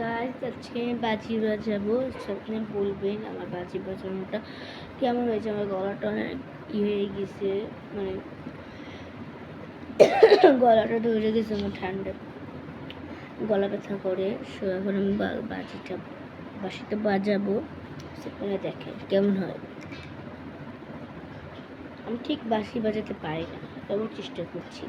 Guys আজকে বাজি বাজাবো। আপনি বলবেন আমার বাজি বাজানোটা কেমন হয়েছে। আমার গলাটা অনেক হয়ে গেছে, মানে গলাটা ধরে গেছে, আমার ঠান্ডা গলা ব্যথা করে। এখন আমি বাসিটা বাজাবো, সেখানে দেখেন কেমন হয়। আমি ঠিক বাঁশি বাজাতে পারি না, তবু চেষ্টা করছি।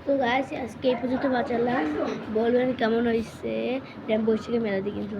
তো গাইস আজকে এই পর্যন্ত বাঁচালাম। বলবেন কেমন হয়েছে। বৈশাখী মেলা দিয়ে কিন্তু